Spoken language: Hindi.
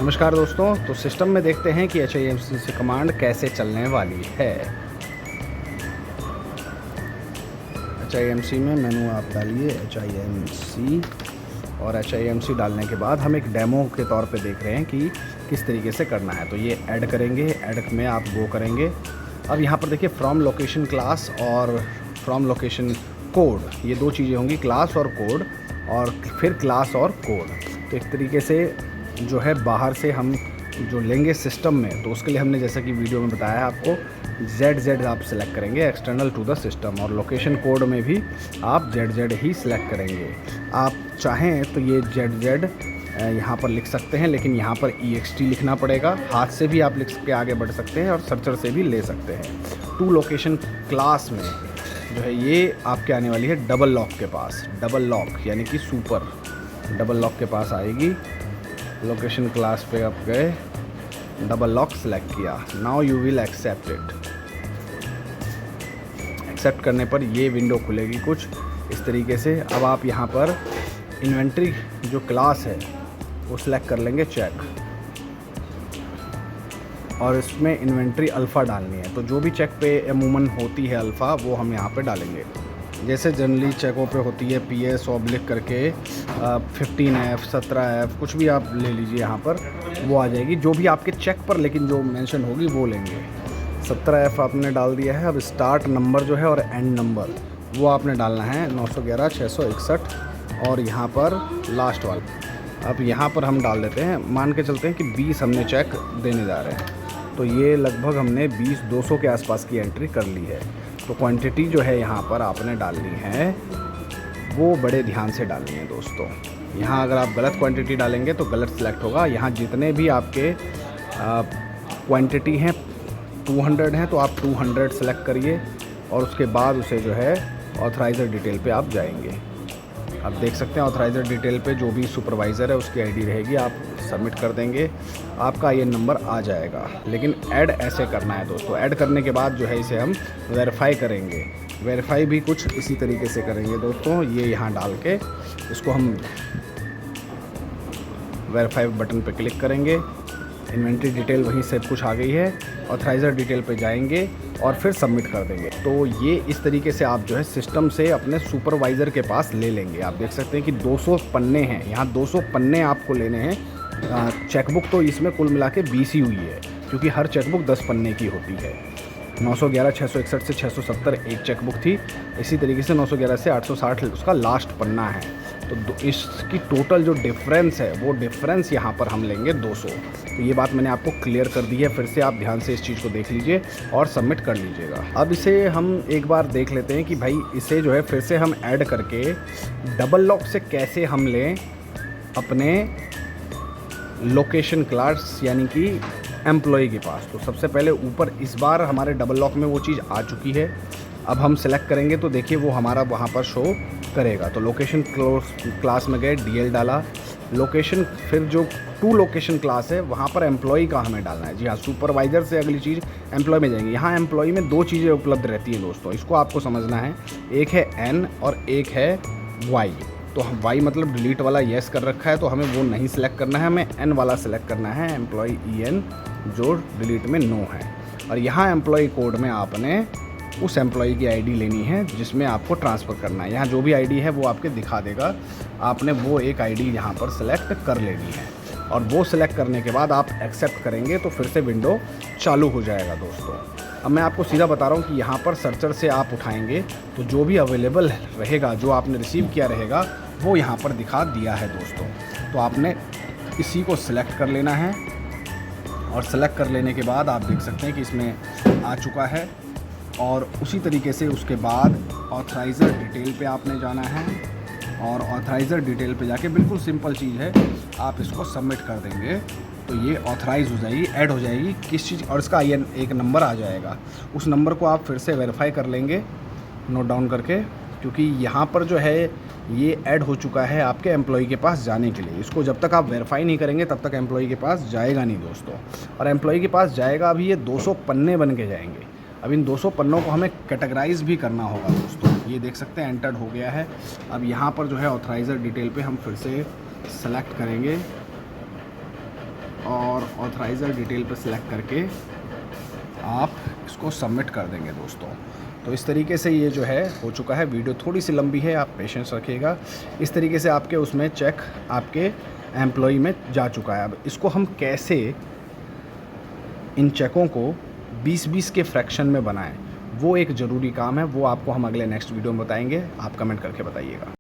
नमस्कार दोस्तों। तो सिस्टम में देखते हैं कि HIMC से कमांड कैसे चलने वाली है। HIMC में मेनू आप डालिए HIMC, और HIMC डालने के बाद हम एक डेमो के तौर पे देख रहे हैं कि किस तरीके से करना है। तो ये ऐड करेंगे, ऐड में आप गो करेंगे। अब यहाँ पर देखिए फ्रॉम लोकेशन क्लास और फ्रॉम लोकेशन कोड, ये दो चीज़ें होंगी, क्लास और कोड, और फिर क्लास और कोड। तो एक तरीके से जो है बाहर से हम जो लेंगे सिस्टम में, तो उसके लिए हमने जैसा कि वीडियो में बताया है आपको, ZZ आप सेलेक्ट करेंगे एक्सटर्नल टू द सिस्टम, और लोकेशन कोड में भी आप ZZ ही सिलेक्ट करेंगे। आप चाहें तो ये ZZ यहाँ पर लिख सकते हैं, लेकिन यहाँ पर EXT लिखना पड़ेगा। हाथ से भी आप लिख के आगे बढ़ सकते हैं और सर्चर से भी ले सकते हैं। टू लोकेशन क्लास में जो है ये आपके आने वाली है डबल लॉक के पास। डबल लॉक यानी कि सुपर डबल लॉक के पास आएगी। लोकेशन क्लास पे आप गए, डबल लॉक सेलेक्ट किया, now you will accept it. Accept करने पर ये विंडो खुलेगी कुछ इस तरीके से। अब आप यहाँ पर इन्वेंट्री जो क्लास है वो सिलेक्ट कर लेंगे, चेक, और इसमें इन्वेंट्री अल्फ़ा डालनी है। तो जो भी चेक पे अमूमन होती है अल्फ़ा, वो हम यहाँ पे डालेंगे। जैसे जनरली चेकों पे होती है PS ऑब्लिक करके 15F 17F कुछ भी आप ले लीजिए, यहाँ पर वो आ जाएगी जो भी आपके चेक पर लेकिन जो मेंशन होगी वो लेंगे। 17F आपने डाल दिया है। अब स्टार्ट नंबर जो है और एंड नंबर वो आपने डालना है 911 661, और यहाँ पर लास्ट वाला अब यहाँ पर हम डाल देते हैं। मान के चलते हैं कि 20 हमने चेक देने जा रहे हैं, तो ये लगभग हमने 20-200 के आसपास की एंट्री कर ली है। तो क्वांटिटी जो है यहाँ पर आपने डालनी है वो बड़े ध्यान से डालनी है दोस्तों। यहाँ अगर आप गलत क्वांटिटी डालेंगे तो गलत सिलेक्ट होगा। यहाँ जितने भी आपके क्वांटिटी हैं 200 हैं, तो आप 200 सेलेक्ट करिए, और उसके बाद उसे जो है ऑथराइज़र डिटेल पे आप जाएंगे। आप देख सकते हैं ऑथराइज़र डिटेल पे जो भी सुपरवाइज़र है उसकी ID रहेगी, आप सबमिट कर देंगे, आपका ये नंबर आ जाएगा। लेकिन ऐड ऐसे करना है दोस्तों। ऐड करने के बाद जो है इसे हम वेरीफाई करेंगे। वेरीफाई भी कुछ इसी तरीके से करेंगे दोस्तों। ये यहाँ डाल के इसको हम वेरीफाई बटन पे क्लिक करेंगे। इन्वेंट्री डिटेल वहीं से कुछ आ गई है, ऑथराइज़र डिटेल पे जाएंगे और फिर सबमिट कर देंगे। तो ये इस तरीके से आप जो है सिस्टम से अपने सुपरवाइज़र के पास ले लेंगे। आप देख सकते हैं कि 200 पन्ने हैं, यहाँ 200 पन्ने आपको लेने हैं। चेकबुक तो इसमें कुल मिला के 20 ही हुई है, क्योंकि हर चेकबुक 10 पन्ने की होती है। 911 661 से 670 एक चेकबुक थी, इसी तरीके से 911 से 860 उसका लास्ट पन्ना है। तो इसकी टोटल जो डिफरेंस है वो डिफरेंस यहाँ पर हम लेंगे 200। तो ये बात मैंने आपको क्लियर कर दी है। फिर से आप ध्यान से इस चीज़ को देख लीजिए और सबमिट कर लीजिएगा। अब इसे हम एक बार देख लेते हैं कि भाई इसे जो है फिर से हम ऐड करके डबल लॉक से कैसे हम लें अपने लोकेशन क्लास यानी कि एम्प्लॉय के पास। तो सबसे पहले ऊपर इस बार हमारे डबल लॉक में वो चीज़ आ चुकी है। अब हम सेलेक्ट करेंगे तो देखिए वो हमारा वहाँ पर शो करेगा। तो लोकेशन क्लास में गए, DL डाला, लोकेशन, फिर जो टू लोकेशन क्लास है वहाँ पर एम्प्लॉय का हमें डालना है। जी हाँ, सुपरवाइज़र से अगली चीज़ एम्प्लॉय में जाएंगे। यहाँ एम्प्लॉय में दो चीज़ें उपलब्ध रहती हैं दोस्तों, इसको आपको समझना है। एक है N और एक है Y। तो Y मतलब डिलीट वाला येस कर रखा है, तो हमें वो नहीं सिलेक्ट करना है, हमें N वाला सिलेक्ट करना है, एम्प्लॉय EN, जो डिलीट में नो है। और यहाँ एम्प्लॉय कोड में आपने उस एम्प्लॉय की ID लेनी है जिसमें आपको ट्रांसफ़र करना है। यहाँ जो भी ID है वो आपके दिखा देगा, आपने वो एक ID यहाँ पर सेलेक्ट कर लेनी है, और वो सिलेक्ट करने के बाद आप एक्सेप्ट करेंगे तो फिर से विंडो चालू हो जाएगा दोस्तों। अब मैं आपको सीधा बता रहा हूँ कि यहाँ पर सर्चर से आप उठाएंगे तो जो भी अवेलेबल रहेगा, जो आपने रिसीव किया रहेगा, वो यहाँ पर दिखा दिया है दोस्तों। तो आपने इसी को सिलेक्ट कर लेना है, और सेलेक्ट कर लेने के बाद आप देख सकते हैं कि इसमें आ चुका है। और उसी तरीके से उसके बाद ऑथराइज़र डिटेल पे आपने जाना है, और ऑथराइज़र डिटेल पे जाके बिल्कुल सिंपल चीज़ है, आप इसको सबमिट कर देंगे तो ये ऑथराइज़ हो जाएगी, ऐड हो जाएगी किस चीज़, और इसका ये एक नंबर आ जाएगा। उस नंबर को आप फिर से वेरीफाई कर लेंगे नोट डाउन करके, क्योंकि यहाँ पर जो है ये ऐड हो चुका है आपके एम्प्लॉय के पास जाने के लिए। इसको जब तक आप वेरीफाई नहीं करेंगे तब तक एम्प्लॉय के पास जाएगा नहीं दोस्तों। और एम्प्लॉय के पास जाएगा अभी ये 200 पन्ने बन के जाएंगे। अब इन 200 पन्नों को हमें कैटेगराइज भी करना होगा दोस्तों। ये देख सकते हैं एंटर्ड हो गया है। अब यहाँ पर जो है ऑथराइज़र डिटेल पे हम फिर से सेलेक्ट करेंगे, और ऑथराइज़र डिटेल पर सिलेक्ट करके आप इसको सबमिट कर देंगे दोस्तों। तो इस तरीके से ये जो है हो चुका है। वीडियो थोड़ी सी लंबी है, आप पेशेंस रखिएगा। इस तरीके से आपके उसमें चेक आपके एम्प्लॉय में जा चुका है। अब इसको हम कैसे इन चेकों को 20-20 के फ्रैक्शन में बनाएं, वो एक ज़रूरी काम है। वो आपको हम अगले नेक्स्ट वीडियो में बताएंगे। आप कमेंट करके बताइएगा।